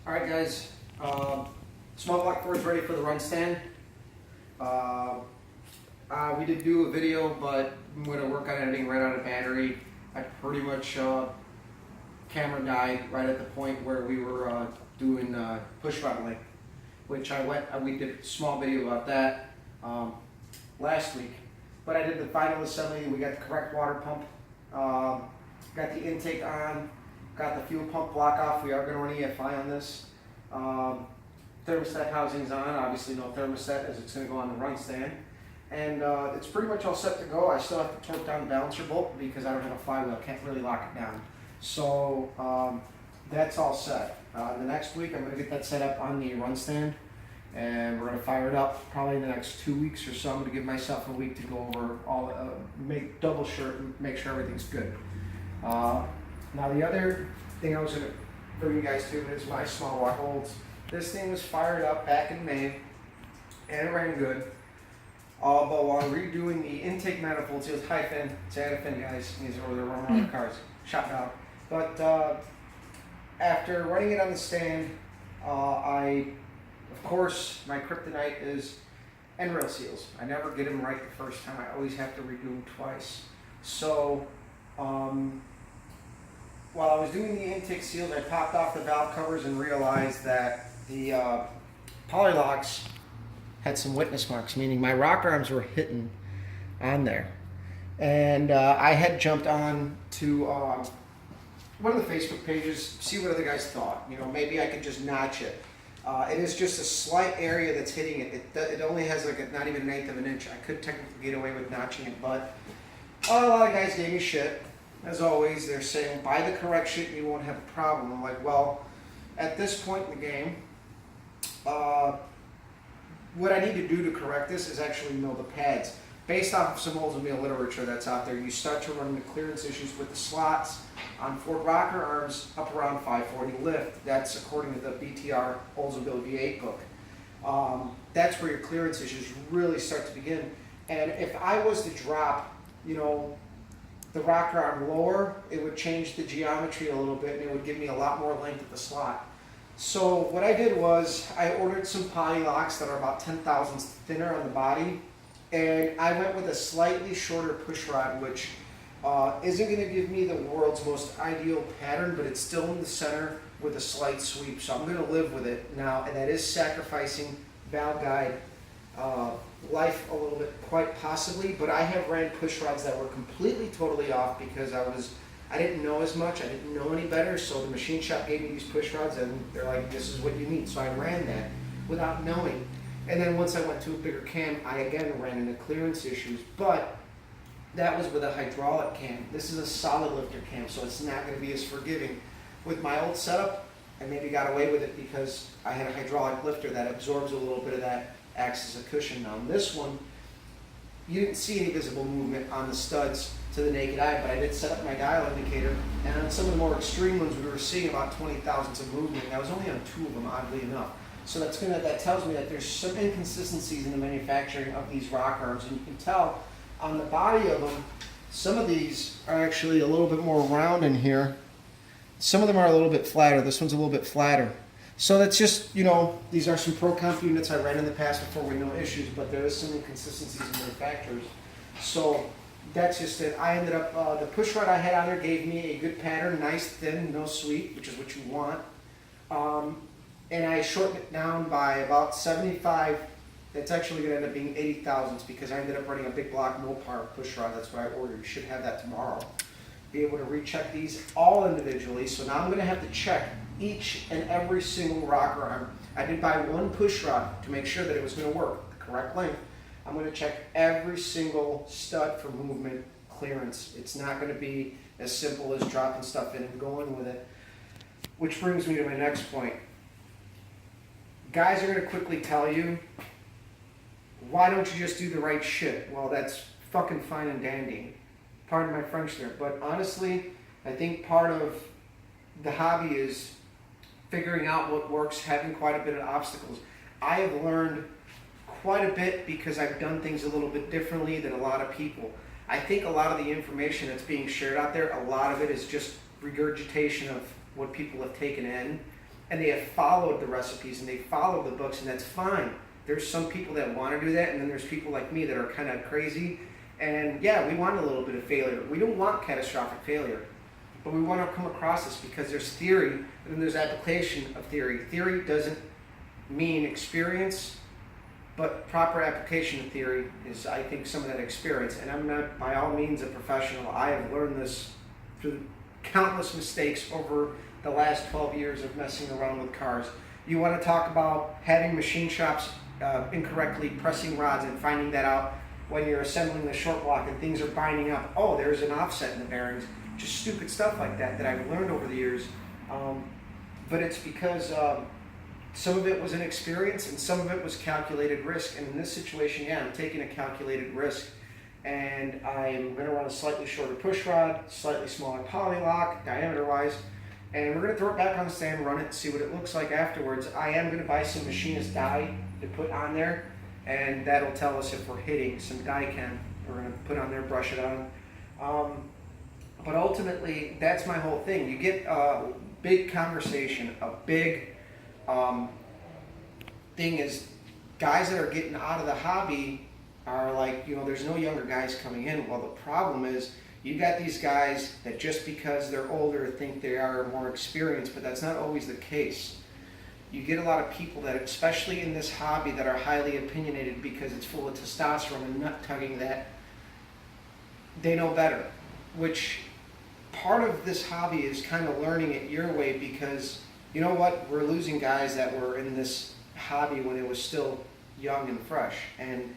All right, guys. Small block Ford's ready for the run stand. We did do a video, but I'm going to work on editing right out of battery. I pretty much camera died right at the point where we were doing push throttling, which we did a small video about that last week. But I did the final assembly. We got the correct water pump, got the intake on, got the fuel pump block off. We are going to run EFI on this. Thermostat housing's on, obviously no thermostat as it's going to go on the run stand. And it's pretty much all set to go. I still have to torque down the balancer bolt because I don't have a flywheel, can't really lock it down. So that's all set. The next week I'm going to get that set up on the run stand and we're going to fire it up probably in the next 2 weeks or so. I'm going to give myself a week to go over all, make double sure, make sure everything's good. Now the other thing I was going to bring you guys to is my small block holds. This thing was fired up back in May and it ran good. But while redoing the intake manifolds, it was high fin, Santa fin guys, these are the running around the cars, shot out. But after running it on the stand, of course, my kryptonite is end rail seals. I never get them right the first time. I always have to redo them twice. So while I was doing the intake seals, I popped off the valve covers and realized that the polylocks had some witness marks, meaning my rocker arms were hitting on there. And I had jumped on to one of the Facebook pages, see what other guys thought. You know, maybe I could just notch it. It is just a slight area that's hitting it. It only has like not even 1/8 of an inch. I could technically get away with notching it, but a lot of guys gave me shit. As always, they're saying, buy the correct shit and you won't have a problem. I'm like, well, at this point in the game, what I need to do to correct this is actually mill the pads. Based off of some Oldsmobile literature that's out there, you start to run into clearance issues with the slots on Ford rocker arms up around 540 lift. That's according to the BTR Oldsmobile V8 book. That's where your clearance issues really start to begin. And if I was to drop, you know, the rocker arm lower, it would change the geometry a little bit and it would give me a lot more length at the slot. So what I did was I ordered some poly locks that are about 10 thousandths thinner on the body, and I went with a slightly shorter push rod, which isn't going to give me the world's most ideal pattern, but it's still in the center with a slight sweep, so I'm going to live with it now, and that is sacrificing valve guide life a little bit, quite possibly, but I have ran push rods that were completely totally off because I didn't know as much, I didn't know any better, so the machine shop gave me these push rods and they're like, this is what you need. So I ran that without knowing. And then once I went to a bigger cam, I again ran into clearance issues, but that was with a hydraulic cam. This is a solid lifter cam, so it's not going to be as forgiving. With my old setup, I maybe got away with it because I had a hydraulic lifter that absorbs a little bit of that, acts as a cushion. Now on this one, you didn't see any visible movement on the studs to the naked eye, but I did set up my dial indicator, and on some of the more extreme ones we were seeing about 20 thousandths of movement, and I was only on 2 of them, oddly enough. So that tells me that there's some inconsistencies in the manufacturing of these rock arms, and you can tell on the body of them, some of these are actually a little bit more round in here. Some of them are a little bit flatter. This one's a little bit flatter. So that's just, you know, these are some Pro Comp units I ran in the past before with no issues, but there is some inconsistencies in manufacturers. So that's just it. I ended up, the push rod I had on there gave me a good pattern, nice, thin, no sweep, which is what you want. And I shortened it down by about 75. That's actually going to end up being 80 thousandths because I ended up running a big block Mopar push rod. That's what I ordered. You should have that tomorrow. Be able to recheck these all individually. So now I'm going to have to check each and every single rocker arm. I did buy one push rod to make sure that it was going to work, the correct length. I'm going to check every single stud for movement clearance. It's not going to be as simple as dropping stuff in and going with it. Which brings me to my next point. Guys are going to quickly tell you, why don't you just do the right shit? Well, that's fucking fine and dandy. Pardon my French there. But honestly, I think part of the hobby is figuring out what works, having quite a bit of obstacles. I have learned quite a bit because I've done things a little bit differently than a lot of people. I think a lot of the information that's being shared out there, a lot of it is just regurgitation of what people have taken in. and they have followed the recipes and they followed the books, and that's fine. There's some people that want to do that, and then there's people like me that are kind of crazy. And yeah, we want a little bit of failure. We don't want catastrophic failure, but we want to come across this because there's theory and then there's application of theory. Theory doesn't mean experience, but proper application of theory is, I think, some of that experience. And I'm not by all means a professional. I have learned this through countless mistakes over the last 12 years of messing around with cars. You want to talk about having machine shops incorrectly pressing rods and finding that out when you're assembling the short block and things are binding up. Oh, there's an offset in the bearings. Just stupid stuff like that that I've learned over the years. But it's because some of it was an experience and some of it was calculated risk. And in this situation, yeah, I'm taking a calculated risk. And I'm going to run a slightly shorter push rod, slightly smaller poly lock, diameter-wise. And we're going to throw it back on the stand, run it, and see what it looks like afterwards. I am going to buy some machinist dye to put on there, and that'll tell us if we're hitting some die chem. We're going to put on there, brush it on. But ultimately, that's my whole thing. You get a big conversation, a big thing is guys that are getting out of the hobby are like, there's no younger guys coming in. Well, the problem is you got these guys that just because they're older think they are more experienced, but that's not always the case. You get a lot of people that, especially in this hobby, that are highly opinionated because it's full of testosterone and nut tugging, that they know better, which part of this hobby is kind of learning it your way, because you know what, we're losing guys that were in this hobby when it was still young and fresh. And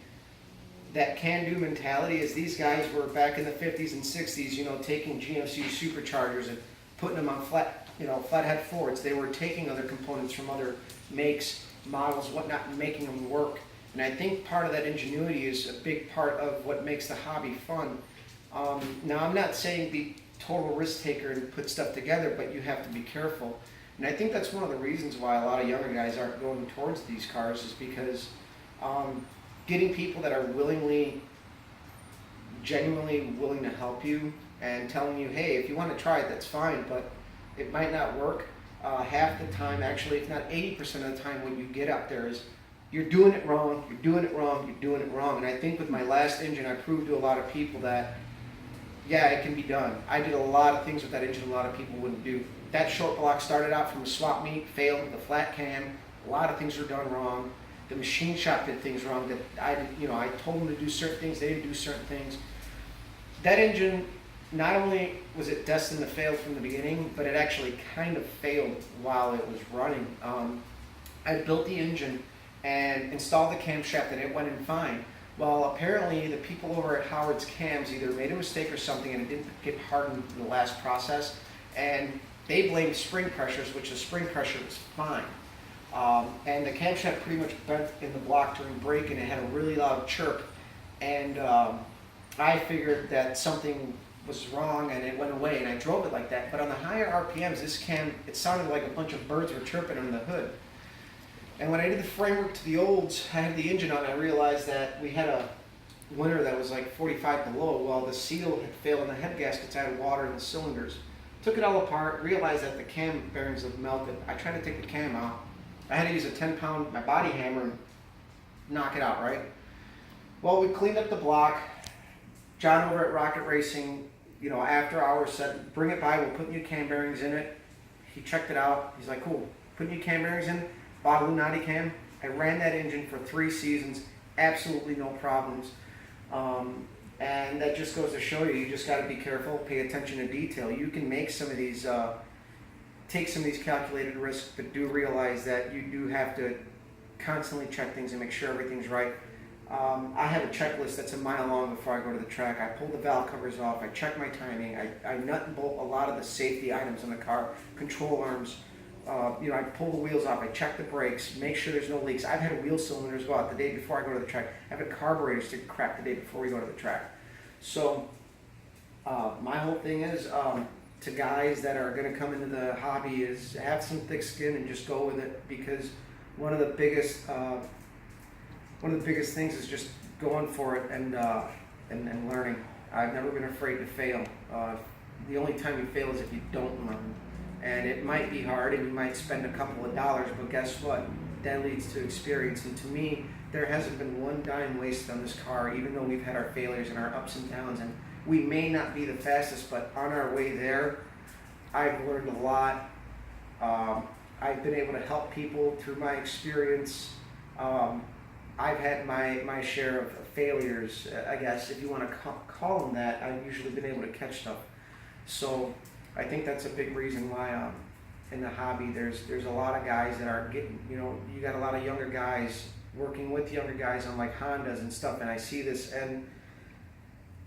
that can-do mentality is these guys were back in the 50s and 60s, taking GMC superchargers and putting them on flathead Fords. They were taking other components from other makes, models, whatnot, and making them work. And I think part of that ingenuity is a big part of what makes the hobby fun. Now, I'm not saying be total risk taker and put stuff together, but you have to be careful. And I think that's one of the reasons why a lot of younger guys aren't going towards these cars, is because getting people that are genuinely willing to help you and telling you, hey, if you want to try it, that's fine, but it might not work. Half the time, actually, if not 80% of the time, when you get up there is, you're doing it wrong, you're doing it wrong, you're doing it wrong. And I think with my last engine, I proved to a lot of people that, yeah, it can be done. I did a lot of things with that engine a lot of people wouldn't do. That short block started out from a swap meet, failed with the flat cam. A lot of things were done wrong. The machine shop did things wrong that I did, I told them to do certain things, they didn't do certain things. That engine, not only was it destined to fail from the beginning, but it actually kind of failed while it was running. I built the engine and installed the camshaft and it went in fine. Well, apparently the people over at Howard's Cams either made a mistake or something and it didn't get hardened in the last process, and they blamed spring pressures, which the spring pressure was fine. And the camshaft pretty much bent in the block during braking, and it had a really loud chirp. And I figured that something was wrong and it went away, and I drove it like that. But on the higher RPMs, this cam, it sounded like a bunch of birds were chirping on the hood. And when I did the framework to the olds, I had the engine on, I realized that we had a winter that was like 45 below. Well, the seal had failed in the head gaskets, I had water in the cylinders. Took it all apart, realized that the cam bearings had melted. I tried to take the cam out. I had to use a 10-pound, my body hammer, and knock it out, right? Well, we cleaned up the block. John over at Rocket Racing, after hours said, bring it by, we'll put new cam bearings in it. He checked it out. He's like, cool, put new cam bearings in, bought a Lunati cam. I ran that engine for 3 seasons, absolutely no problems. And that just goes to show you just got to be careful, pay attention to detail. You can make some of these, take some of these calculated risks, but do realize that you do have to constantly check things and make sure everything's right. I have a checklist that's a mile long before I go to the track. I pull the valve covers off, I check my timing, I nut and bolt a lot of the safety items in the car, control arms. I pull the wheels off, I check the brakes, make sure there's no leaks. I've had wheel cylinders go out the day before I go to the track. I've had carburetors to crack the day before we go to the track. So my whole thing is, to guys that are going to come into the hobby, is have some thick skin and just go with it, because one of the biggest things is just going for it and learning. I've never been afraid to fail. The only time you fail is if you don't learn. And it might be hard and you might spend a couple of dollars, but guess what? That leads to experience. And to me, there hasn't been one dime wasted on this car, even though we've had our failures and our ups and downs. And we may not be the fastest, but on our way there, I've learned a lot. I've been able to help people through my experience. I've had my share of failures, I guess, if you want to call them that. I've usually been able to catch stuff. So I think that's a big reason why in the hobby there's a lot of guys that are getting, you got a lot of younger guys working with younger guys on like Hondas and stuff, and I see this, and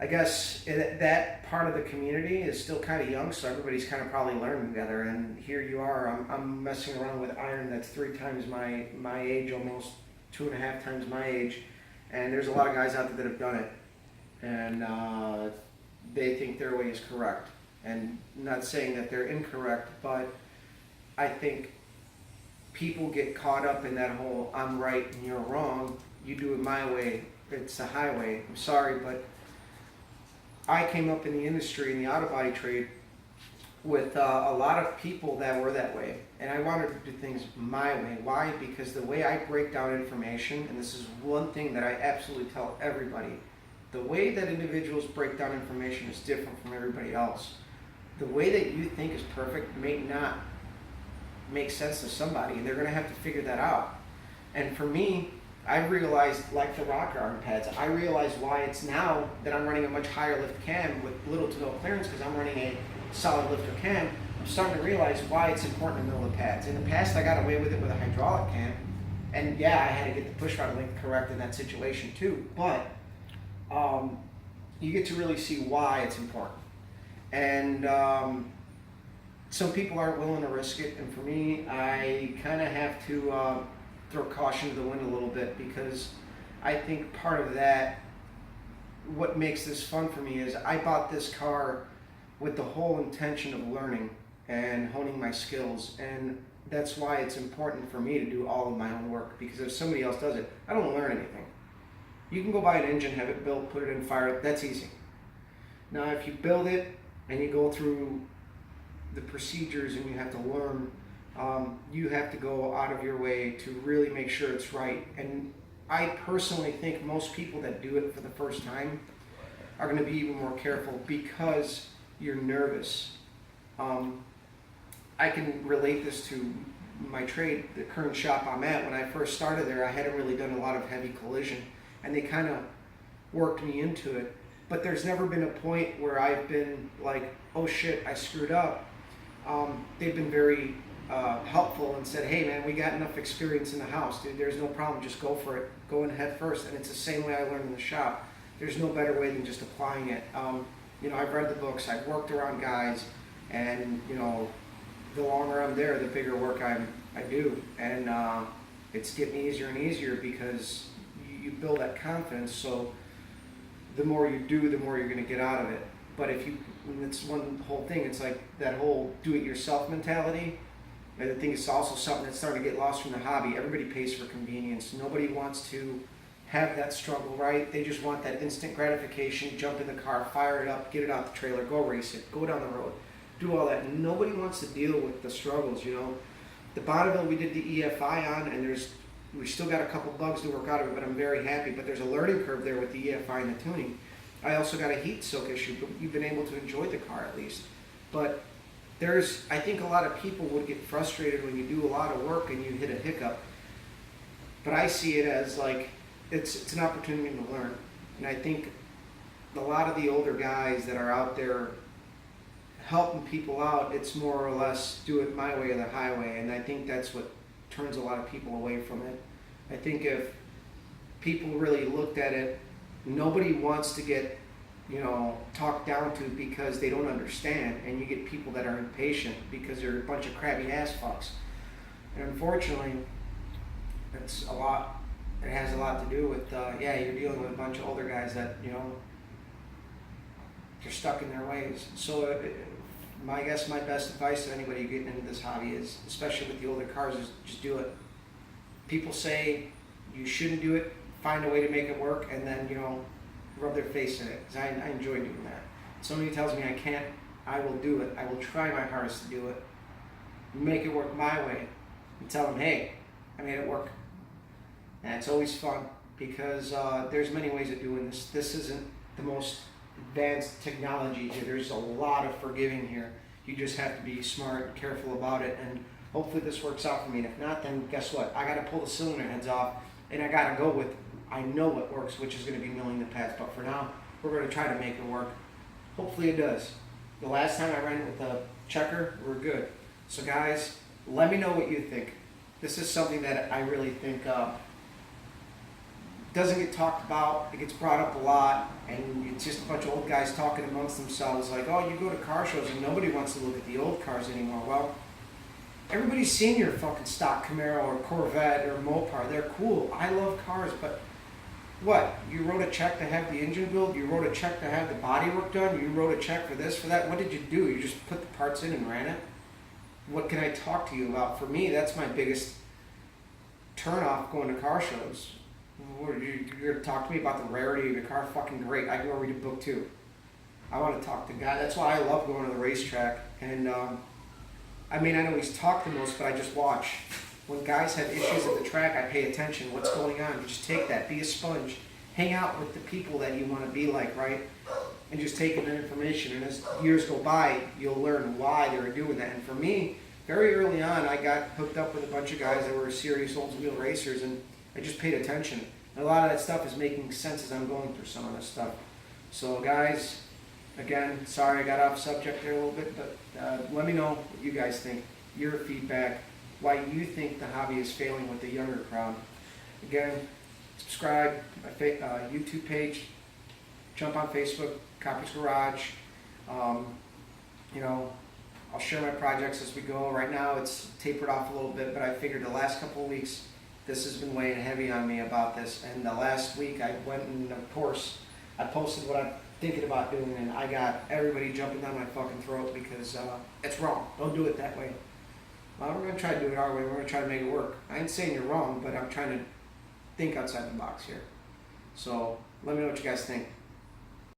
I guess that part of the community is still kind of young, so everybody's kind of probably learning together, and here you are, I'm messing around with iron that's 3 times my age, almost 2.5 times my age, and there's a lot of guys out there that have done it, and they think their way is correct. And not saying that they're incorrect, but I think people get caught up in that whole I'm right and you're wrong, you do it my way, it's the highway. I'm sorry, but I came up in the industry, in the auto body trade, with a lot of people that were that way. And I wanted to do things my way. Why? Because the way I break down information, and this is one thing that I absolutely tell everybody, the way that individuals break down information is different from everybody else. The way that you think is perfect may not make sense to somebody, and they're going to have to figure that out. And for me, I realized, like the rocker arm pads, I realized why it's now that I'm running a much higher lift cam with little to no clearance, because I'm running a solid lifter cam. I'm starting to realize why it's important to know the pads. In the past, I got away with it with a hydraulic cam, and yeah, I had to get the push rod length correct in that situation too, but you get to really see why it's important. And some people aren't willing to risk it, and for me, I kind of have to throw caution to the wind a little bit, because I think part of that, what makes this fun for me, is I bought this car with the whole intention of learning and honing my skills, and that's why it's important for me to do all of my own work, because if somebody else does it, I don't learn anything. You can go buy an engine, have it built, put it in, fire it, that's easy. Now if you build it and you go through the procedures and you have to learn, you have to go out of your way to really make sure it's right. And I personally think most people that do it for the first time are going to be even more careful because you're nervous. I can relate this to my trade, the current shop I'm at. When I first started there, I hadn't really done a lot of heavy collision, and they kind of worked me into it. But there's never been a point where I've been like, oh shit, I screwed up. They've been very helpful and said, hey man, we got enough experience in the house, dude, there's no problem, just go for it, go in head first. And it's the same way I learned in the shop. There's no better way than just applying it. I've read the books, I've worked around guys, and the longer I'm there, the bigger work I do. And it's getting easier and easier because you build that confidence, so the more you do, the more you're going to get out of it. But it's one whole thing, it's like that whole do-it-yourself mentality. And I think it's also something that's starting to get lost from the hobby. Everybody pays for convenience. Nobody wants to have that struggle, right? They just want that instant gratification, jump in the car, fire it up, get it out the trailer, go race it, go down the road, do all that. Nobody wants to deal with the struggles, The Bonneville we did the EFI on, and we still got a couple bugs to work out of it, but I'm very happy. But there's a learning curve there with the EFI and the tuning. I also got a heat soak issue, but you've been able to enjoy the car at least. But I think a lot of people would get frustrated when you do a lot of work and you hit a hiccup. But I see it as like, it's an opportunity to learn. And I think a lot of the older guys that are out there helping people out, it's more or less do it my way or the highway. And I think that's what turns a lot of people away from it. I think if people really looked at it, nobody wants to get talked down to because they don't understand, and you get people that are impatient because they're a bunch of crabby ass fucks. And unfortunately, it has a lot to do with you're dealing with a bunch of older guys that they're stuck in their ways. So my best advice to anybody getting into this hobby is, especially with the older cars, is just do it. People say you shouldn't do it, find a way to make it work, and then rub their face in it, because I enjoy doing that. Somebody tells me I can't, I will do it. I will try my hardest to do it. make it work my way, and tell them, hey, I made it work. And it's always fun because there's many ways of doing this. This isn't the most advanced technology here. There's a lot of forgiving here. You just have to be smart and careful about it, and hopefully this works out for me. And if not, then guess what? I got to pull the cylinder heads off, and I got to go with, I know what works, which is going to be milling the pads. But for now, we're going to try to make it work. Hopefully it does. The last time I ran it with the checker, we're good. So guys, let me know what you think. This is something that I really think doesn't get talked about. It gets brought up a lot, and it's just a bunch of old guys talking amongst themselves like, oh, you go to car shows and nobody wants to look at the old cars anymore. Well, everybody's seen your fucking stock Camaro or Corvette or Mopar. They're cool. I love cars, but what? You wrote a check to have the engine built? You wrote a check to have the body work done? You wrote a check for this, for that? What did you do? You just put the parts in and ran it? What can I talk to you about? For me, that's my biggest turn-off going to car shows. You're going to talk to me about the rarity of your car? Fucking great. I can go read a book too. I want to talk to guys. That's why I love going to the racetrack. And I mean, I know he's talked the most, but I just watch. When guys have issues at the track, I pay attention. What's going on? You just take that. Be a sponge. Hang out with the people that you want to be like, right? And just take in their information. And as years go by, you'll learn why they were doing that. And for me, very early on, I got hooked up with a bunch of guys that were serious Oldsmobile racers, and I just paid attention. And a lot of that stuff is making sense as I'm going through some of this stuff. So guys, again, sorry I got off subject there a little bit, but let me know what you guys think, your feedback, why you think the hobby is failing with the younger crowd. Again, subscribe to my YouTube page, jump on Facebook, Coppers Garage. You know, I'll share my projects as we go. Right now it's tapered off a little bit, but I figured the last couple of weeks this has been weighing heavy on me about this. And the last week I went and, of course, I posted what I'm thinking about doing, and I got everybody jumping down my fucking throat because it's wrong. Don't do it that way. Well, we're going to try to do it our way. We're going to try to make it work. I ain't saying you're wrong, but I'm trying to think outside the box here. So let me know what you guys think.